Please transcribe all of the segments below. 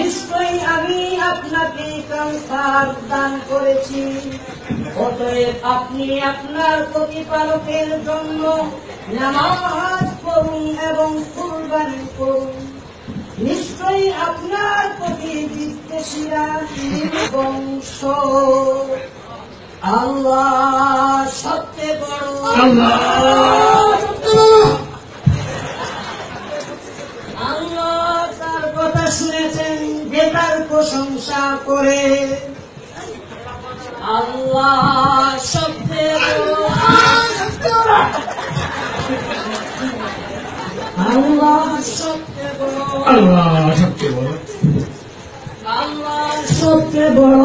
নিশ্চয়ই আমি আপনাকে কাউসার দান করেছি, অতএব আপনি আপনার প্রতিপালকের জন্য নামাজ পড়ুন এবং কুরবানি করুন। নিশ্চয়ই আপনার প্রতি বিদ্বেষীরা বংশ। আল্লাহ সবচেয়ে বড়। আল্লাহ তার কথা শুনেছেন যে তার প্রশংসা করে। আল্লাহ সবচেয়ে বড়। আল্লাহ সবচেয়ে বড়। আল্লাহ সবচেয়ে বড়। আল্লাহ সবচেয়ে বড়।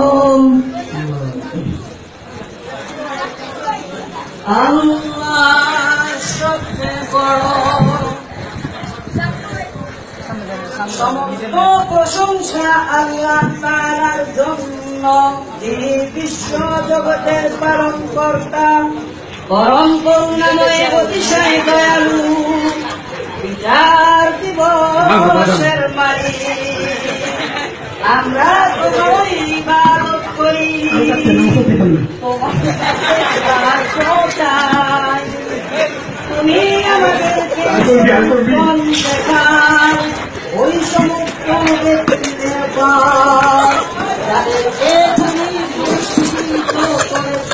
আল্লাহ সবচেয়ে বড়। সমস্ত প্রশংসা আল্লাহ তাআলার জন্য, যিনি বিশ্ব জগতের পালন কর্তা, পরম করুণাময়, অতিশয় দয়ালু, বিচার দিবসের মালিক। আমরা তোমার ইবাদত করি, তুমি আমাদেরকে দেখাও ওই সমস্ত ব্যক্তিদের পথ যাদেরকে তুমি পুরস্কৃত করেছ।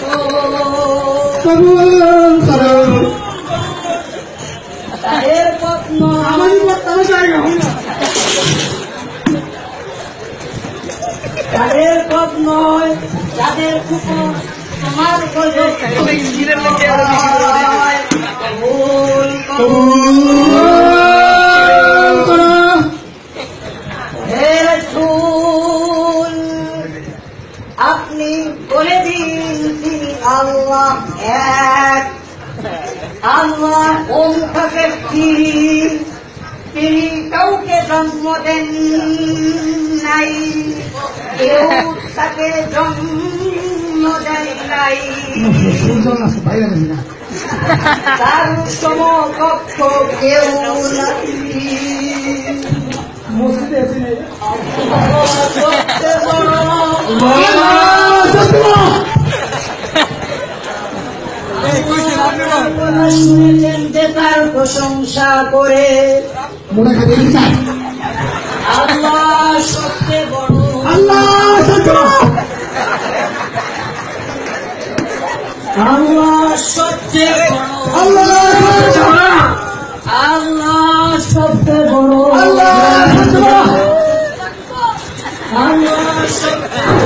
তাদের পথ নয়, তাদের পথ নয় যাদের উপর তোমার আপনি বলে দিন তিনি আল্লাহ এক, আল্লাহ অমুখাকে তিনি কাউকে জন্ম দেন নাই, কেউ তাকে জন্ম দেন নাই, তার সমকক্ষ কেউ নাই। শুনেছেন যে তার প্রশংসা করে। আল্লাহ সবচেয়ে বড়। আল্লাহ সবচেয়ে বড়। আল্লাহ সবচেয়ে বড়। আল্লাহ সবচেয়ে